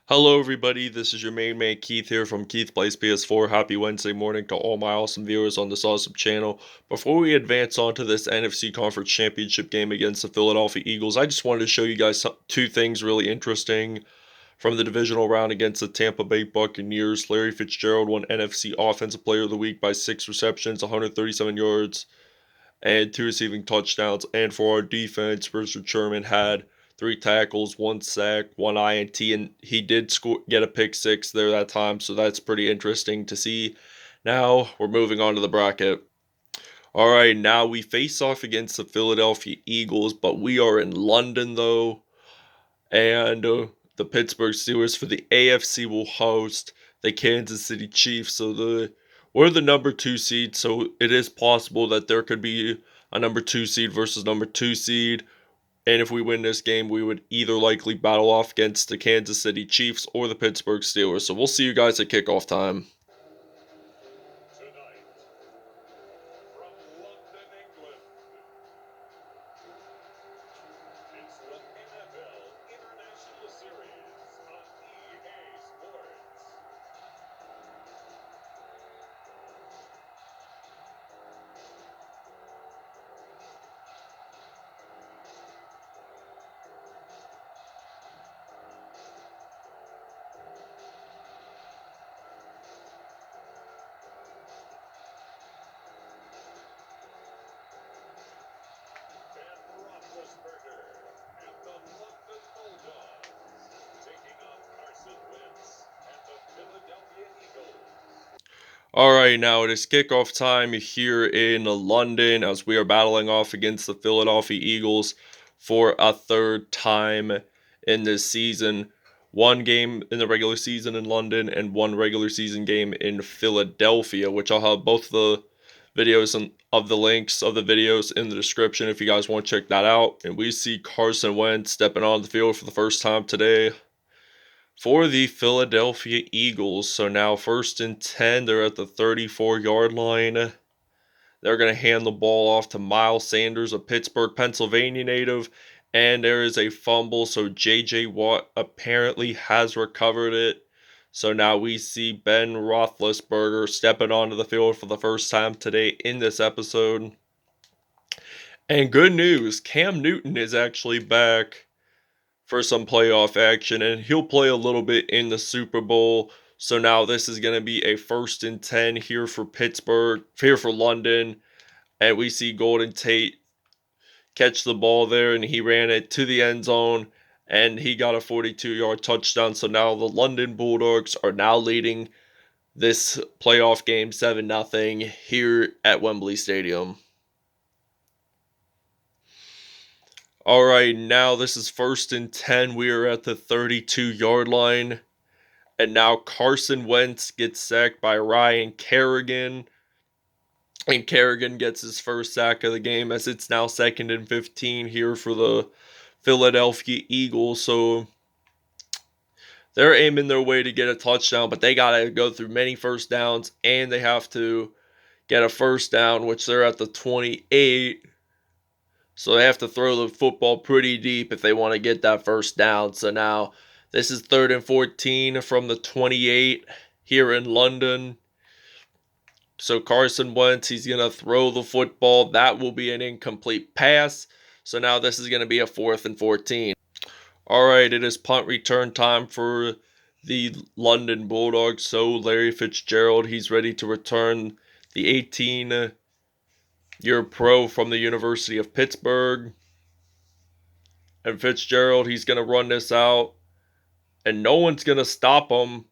Hello everybody, this is your main man Keith here from Keith Plays PS4. Happy Wednesday morning to all my awesome viewers on this awesome channel. Before we advance on to this NFC Conference Championship game against the Philadelphia Eagles, I just wanted to show you guys two things really interesting from the divisional round against the Tampa Bay Buccaneers. Larry Fitzgerald won NFC Offensive Player of the Week by 6 receptions, 137 yards, and 2 receiving touchdowns. And for our defense, Richard Sherman had 3 tackles, 1 sack, 1 INT, and he did get a pick 6 there that time, so that's pretty interesting to see. Now we're moving on to the bracket. Alright, now we face off against the Philadelphia Eagles, but we are in London though, and the Pittsburgh Steelers for the AFC will host the Kansas City Chiefs. So we're the number 2 seed, so it is possible that there could be a number 2 seed versus number 2 seed. And if we win this game, we would either likely battle off against the Kansas City Chiefs or the Pittsburgh Steelers. So we'll see you guys at kickoff time. Tonight, from London, England, it's the NFL International Series on EA Sports. Roethlisberger and the London Bulldogs taking on Carson Wentz and the Philadelphia Eagles. Alright, now it is kickoff time here in London as we are battling off against the Philadelphia Eagles for a third time in this season. One game in the regular season in London and one regular season game in Philadelphia, which I'll have both the videos and of the links of the videos in the description if you guys want to check that out. And we see Carson Wentz stepping on the field for the first time today for the Philadelphia Eagles. So now 1st and 10, they're at the 34-yard line. They're going to hand the ball off to Miles Sanders, a Pittsburgh, Pennsylvania native, and there is a fumble, so J.J. Watt apparently has recovered it. So now we see Ben Roethlisberger stepping onto the field for the first time today in this episode. And good news, Cam Newton is actually back for some playoff action, and he'll play a little bit in the Super Bowl. So now this is going to be a 1st and 10 here for Pittsburgh, here for London. And we see Golden Tate catch the ball there, and he ran it to the end zone, and he got a 42-yard touchdown. So now the London Bulldogs are now leading this playoff game 7-0 here at Wembley Stadium. Alright, now this is 1st and 10. We are at the 32-yard line. And now Carson Wentz gets sacked by Ryan Kerrigan. And Kerrigan gets his first sack of the game as it's now 2nd and 15 here for the Philadelphia Eagles. So they're aiming their way to get a touchdown, but they got to go through many first downs, and they have to get a first down, which they're at the 28. So they have to throw the football pretty deep if they want to get that first down. So now this is 3rd and 14 from the 28 here in London. So Carson Wentz, he's going to throw the football. That will be an incomplete pass. So now this is going to be a 4th and 14. Alright, it is punt return time for the London Bulldogs. So Larry Fitzgerald, he's ready to return the 18-year pro from the University of Pittsburgh. And Fitzgerald, he's going to run this out, and no one's going to stop him.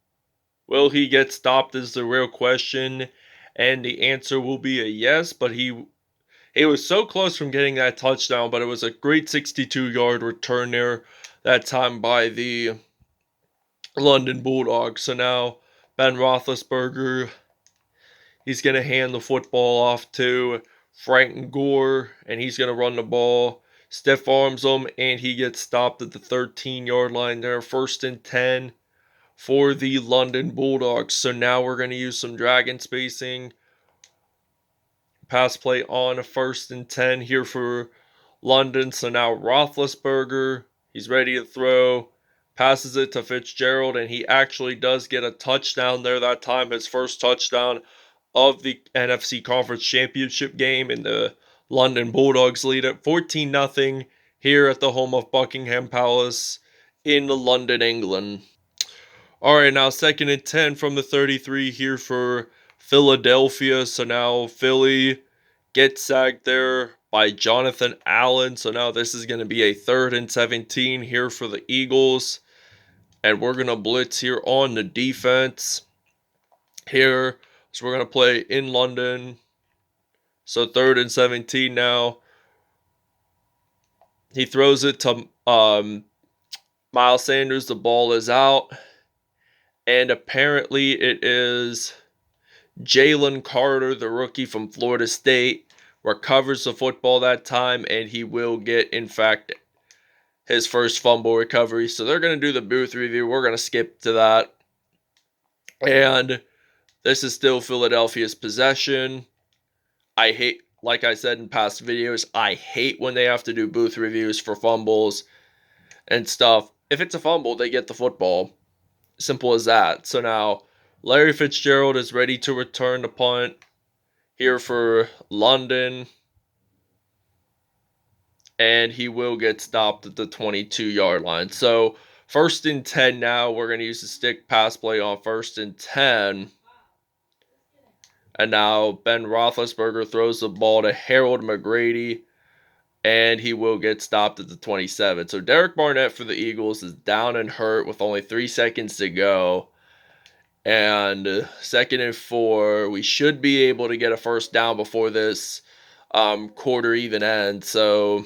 Will he get stopped is the real question. And the answer will be a yes, but he was so close from getting that touchdown, but it was a great 62-yard return there that time by the London Bulldogs. So now Ben Roethlisberger, he's going to hand the football off to Frank Gore, and he's going to run the ball. Stiff arms him, and he gets stopped at the 13-yard line there. 1st and 10 for the London Bulldogs. So now we're going to use some dragon spacing. Pass play on 1st and 10 here for London. So now Roethlisberger, he's ready to throw. passes it to Fitzgerald, and he actually does get a touchdown there that time, his first touchdown of the NFC Conference Championship game, in the London Bulldogs lead at 14-0 here at the home of Buckingham Palace in London, England. All right, now 2nd and 10 from the 33 here for Philadelphia. So now Philly gets sacked there by Jonathan Allen. So now this is going to be a 3rd and 17 here for the Eagles. And we're going to blitz here on the defense here. So we're going to play in London. So 3rd and 17 now. He throws it to Miles Sanders. The ball is out. And apparently it is Jalen Carter, the rookie from Florida State, recovers the football that time. And he will get, in fact, his first fumble recovery. So they're going to do the booth review. We're going to skip to that. And this is still Philadelphia's possession. I hate, like I said in past videos, I hate when they have to do booth reviews for fumbles and stuff. If it's a fumble, they get the football. Simple as that. So now Larry Fitzgerald is ready to return the punt here for London. And he will get stopped at the 22-yard line. So 1st and 10 now. We're going to use the stick pass play on 1st and 10. And now Ben Roethlisberger throws the ball to Harold McGrady. And he will get stopped at the 27. So Derek Barnett for the Eagles is down and hurt with only 3 seconds to go. And 2nd and 4. We should be able to get a first down before this quarter even ends. So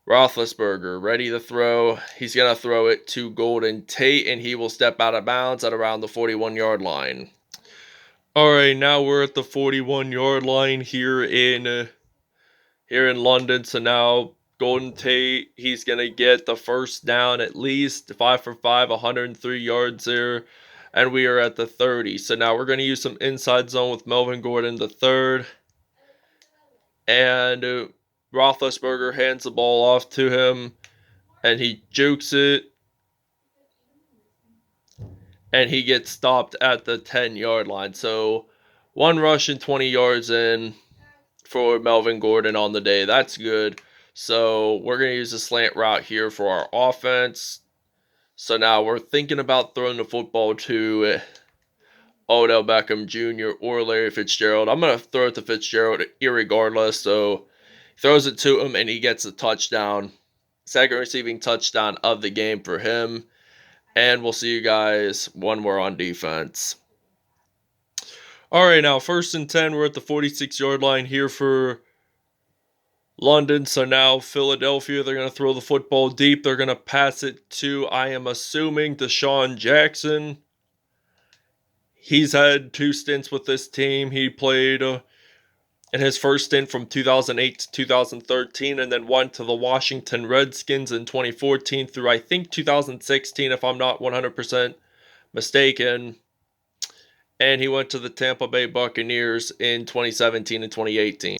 Roethlisberger ready to throw. He's going to throw it to Golden Tate, and he will step out of bounds at around the 41-yard line. All right, now we're at the 41-yard line here in London. So now Golden Tate, he's going to get the first down at least, 5 for 5, 103 yards there. And we are at the 30. So now we're going to use some inside zone with Melvin Gordon the third. And Roethlisberger hands the ball off to him, and he jukes it. And he gets stopped at the 10-yard line. So 1 rush and 20 yards in for Melvin Gordon on the day. That's good. So we're going to use a slant route here for our offense. So now we're thinking about throwing the football to Odell Beckham Jr. or Larry Fitzgerald. I'm going to throw it to Fitzgerald irregardless. So he throws it to him and he gets a touchdown. 2nd receiving touchdown of the game for him. And we'll see you guys when we're on defense. All right, now 1st and 10. We're at the 46-yard line here for London. So now Philadelphia, they're going to throw the football deep. They're going to pass it to, I am assuming, Deshaun Jackson. He's had 2 stints with this team. He played in his first stint from 2008 to 2013, and then went to the Washington Redskins in 2014 through, I think, 2016, if I'm not 100% mistaken. And he went to the Tampa Bay Buccaneers in 2017 and 2018.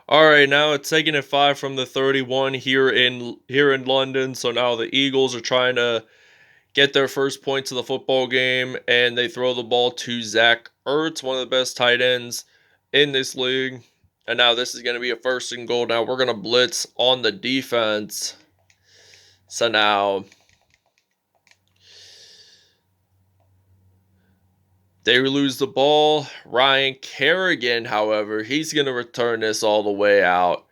All right, now it's 2nd and 5 from the 31 here in London. So now the Eagles are trying to get their first points of the football game, and they throw the ball to Zach Ertz, one of the best tight ends in this league. And now this is going to be a 1st and goal. Now we're going to blitz on the defense. So now they lose the ball. Ryan Kerrigan, however, he's going to return this all the way out.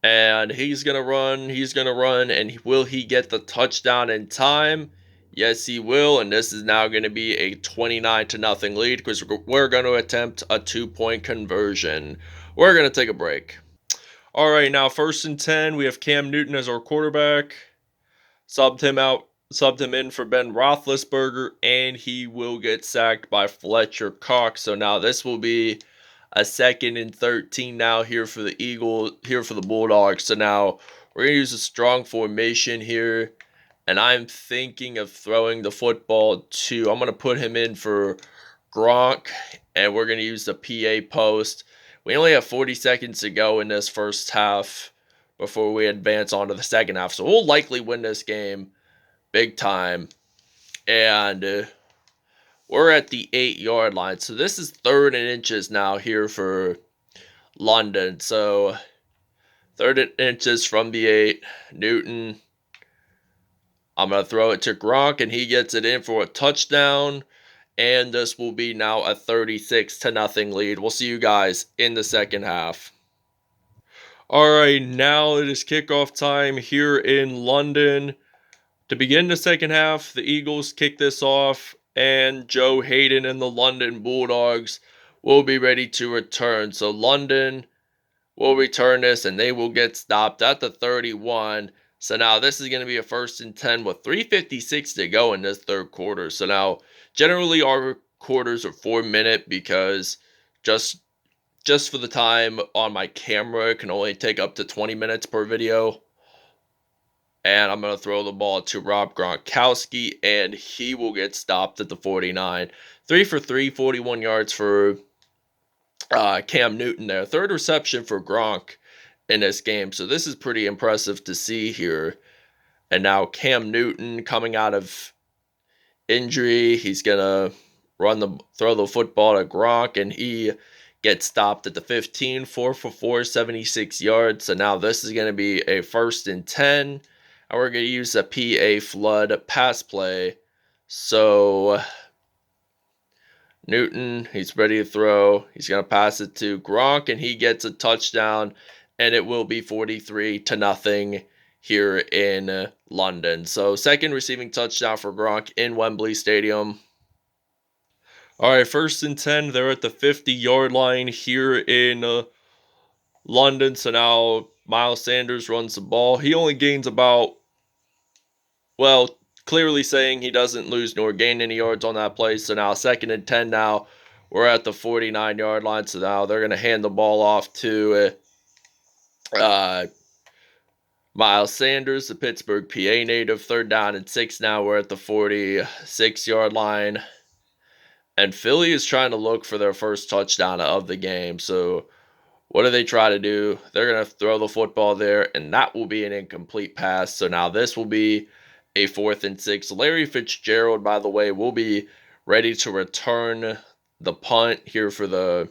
And he's going to run, and will he get the touchdown in time? Yes, he will, and this is now going to be a 29-0 lead because we're going to attempt a 2-point conversion. We're going to take a break. All right, now 1st and 10. We have Cam Newton as our quarterback. Subbed him in for Ben Roethlisberger, and he will get sacked by Fletcher Cox. So now this will be a 2nd and 13 now here for the Bulldogs. So now we're going to use a strong formation here. And I'm thinking of throwing the football to, I'm going to put him in for Gronk, and we're going to use the PA post. We only have 40 seconds to go in this first half before we advance on to the second half. So we'll likely win this game. big time. And we're at the 8-yard line. So this is 3rd and inches now here for London. So 3rd and inches from the 8. Newton. I'm going to throw it to Gronk, and he gets it in for a touchdown. And this will be now a 36-0 lead. We'll see you guys in the second half. All right, now it is kickoff time here in London. To begin the second half, the Eagles kick this off, and Joe Hayden and the London Bulldogs will be ready to return. So London will return this, and they will get stopped at the 31. So now this is going to be a 1st and 10 with 3:56 to go in this third quarter. So now generally our quarters are 4-minute because just for the time on my camera, it can only take up to 20 minutes per video. And I'm going to throw the ball to Rob Gronkowski, and he will get stopped at the 49. 3 for 3, 41 yards for Cam Newton there. 3rd reception for Gronk in this game. So this is pretty impressive to see here. And now Cam Newton coming out of injury. He's going to throw the football to Gronk, and he gets stopped at the 15. 4 for 4, 76 yards. So now this is going to be a 1st and 10. And we're going to use a PA flood pass play. So Newton, he's ready to throw. He's going to pass it to Gronk, and he gets a touchdown. And it will be 43-0 here in London. So 2nd receiving touchdown for Gronk in Wembley Stadium. All right, 1st and 10. They're at the 50-yard line here in London. So now Miles Sanders runs the ball. He only gains about, well, clearly saying he doesn't lose nor gain any yards on that play. So now 2nd and 10 now. We're at the 49-yard line. So now they're going to hand the ball off to Miles Sanders, the Pittsburgh, PA native. 3rd down and 6 now. We're at the 46-yard line. And Philly is trying to look for their first touchdown of the game. So what do they try to do? They're going to throw the football there, and that will be an incomplete pass. So now this will be a 4th and 6. Larry Fitzgerald, by the way, will be ready to return the punt here for the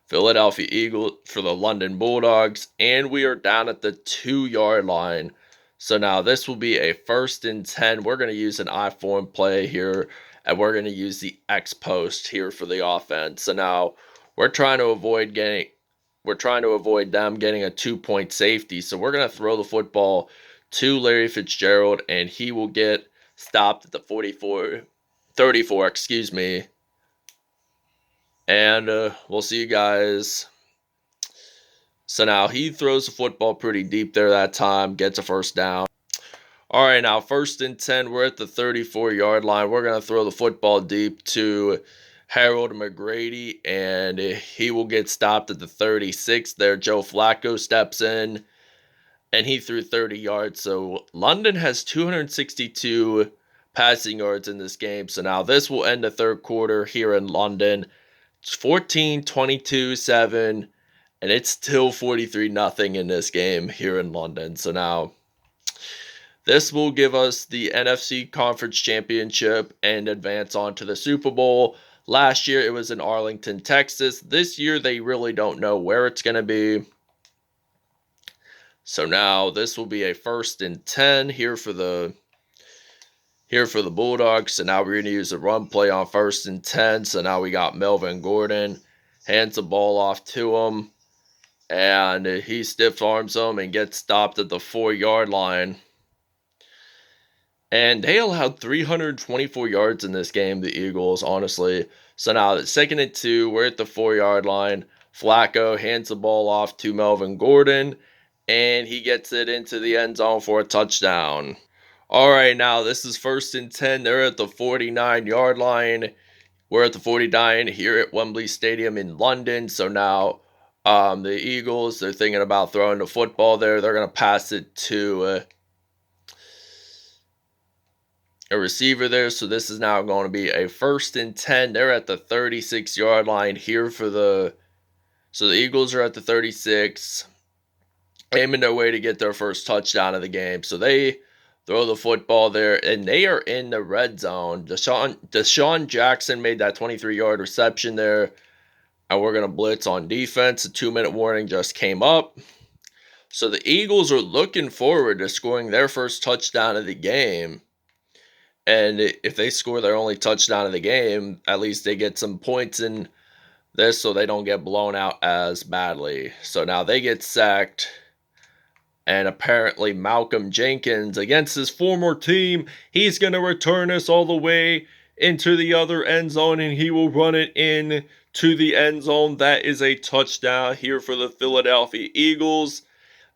Philadelphia Eagles, for the London Bulldogs. And we are down at the 2-yard line. So now this will be a 1st and 10. We're going to use an I-form play here, and we're going to use the X post here for the offense. So now we're trying to avoid them getting a 2-point safety. So we're going to throw the football to Larry Fitzgerald, and he will get stopped at the 34, excuse me. And we'll see you guys. So now he throws the football pretty deep there that time, gets a 1st down. All right, now 1st and 10. We're at the 34-yard line. We're going to throw the football deep to Harold McGrady, and he will get stopped at the 36 there. Joe Flacco steps in, and he threw 30 yards. So London has 262 passing yards in this game. So now this will end the third quarter here in London. It's 14-22-7, and it's still 43-0 in this game here in London. So now this will give us the NFC Conference Championship and advance on to the Super Bowl. Last year it was in Arlington, Texas. This year they really don't know where it's going to be. So now this will be a 1st and 10 here for the Bulldogs. So now we're going to use a run play on 1st and 10. So now we got Melvin Gordon, hands the ball off to him, and he stiff arms him and gets stopped at the 4-yard line. And they allowed 324 yards in this game, the Eagles, honestly. So now it's 2nd and 2. We're at the 4-yard line. Flacco hands the ball off to Melvin Gordon, and he gets it into the end zone for a touchdown. All right, now this is 1st and 10. They're at the 49-yard line. We're at the 49 here at Wembley Stadium in London. So now the Eagles, they're thinking about throwing the football there. They're going to pass it to a receiver there. So this is now going to be a 1st and 10. They're at the 36-yard line here for the Eagles are at the 36, aiming their way to get their first touchdown of the game. So they throw the football there, and they are in the red zone. Deshaun Jackson made that 23-yard reception there, and we're going to blitz on defense. A 2-minute warning just came up. So the Eagles are looking forward to scoring their first touchdown of the game. And if they score their only touchdown of the game, at least they get some points in this so they don't get blown out as badly. So now they get sacked. And apparently Malcolm Jenkins, against his former team, he's going to return this all the way into the other end zone, and he will run it in to the end zone. That is a touchdown here for the Philadelphia Eagles.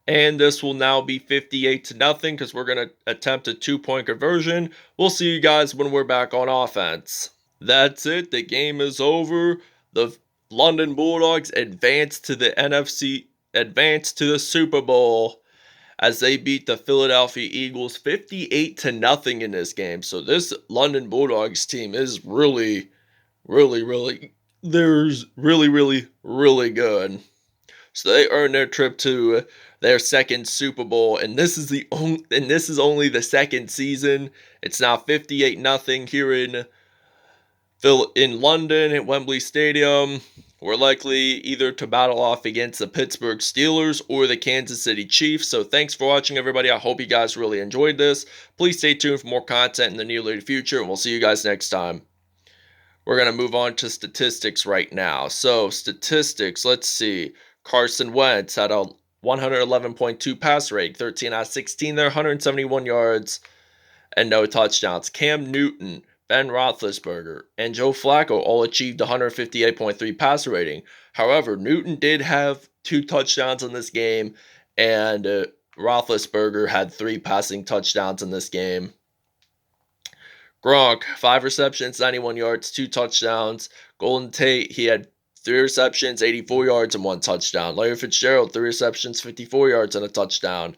And this will now be 58-0 because we're going to attempt a 2-point conversion. We'll see you guys when we're back on offense. That's it. The game is over. The London Bulldogs advance to the Super Bowl as they beat the Philadelphia Eagles 58-0 in this game. So this London Bulldogs team is really good. So they earned their trip to their second Super Bowl, and this is only the second season. It's now 58-0 here in London at Wembley Stadium. We're likely either to battle off against the Pittsburgh Steelers or the Kansas City Chiefs. So thanks for watching, everybody. I hope you guys really enjoyed this. Please stay tuned for more content in the near future, and we'll see you guys next time. We're going to move on to statistics right now. So statistics, let's see. Carson Wentz had a 111.2 pass rate, 13 out of 16 there, 171 yards, and no touchdowns. Cam Newton, Ben Roethlisberger, and Joe Flacco all achieved 158.3 passer rating. However, Newton did have 2 touchdowns in this game, and Roethlisberger had 3 passing touchdowns in this game. Gronk, 5 receptions, 91 yards, 2 touchdowns. Golden Tate, he had 3 receptions, 84 yards, and 1 touchdown. Larry Fitzgerald, 3 receptions, 54 yards, and a touchdown.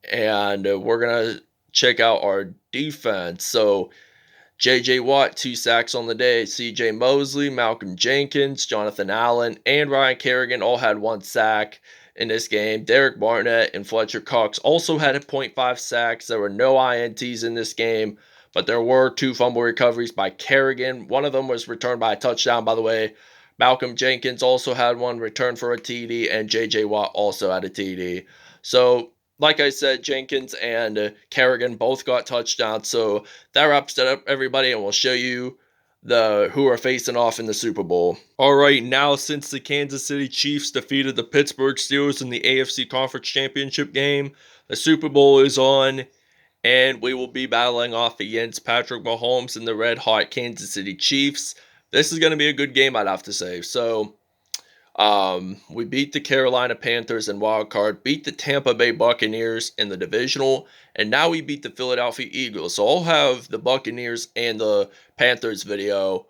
And we're going to check out our defense. So J.J. Watt, 2 sacks on the day. C.J. Mosley, Malcolm Jenkins, Jonathan Allen, and Ryan Kerrigan all had 1 sack in this game. Derek Barnett and Fletcher Cox also had 0.5 sacks. There were no INTs in this game, but there were 2 fumble recoveries by Kerrigan. One of them was returned by a touchdown, by the way. Malcolm Jenkins also had 1 returned for a TD, and J.J. Watt also had a TD. So, like I said, Jenkins and Kerrigan both got touchdowns. So that wraps it up, everybody, and we'll show you who are facing off in the Super Bowl. All right, now since the Kansas City Chiefs defeated the Pittsburgh Steelers in the AFC Conference Championship game, the Super Bowl is on, and we will be battling off against Patrick Mahomes and the red-hot Kansas City Chiefs. This is going to be a good game, I'd have to say. So we beat the Carolina Panthers in wild card, beat the Tampa Bay Buccaneers in the divisional, and now we beat the Philadelphia Eagles. So I'll have the Buccaneers and the Panthers video,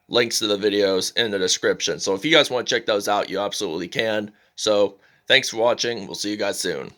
links to the videos in the description. So if you guys want to check those out, you absolutely can. So thanks for watching. We'll see you guys soon.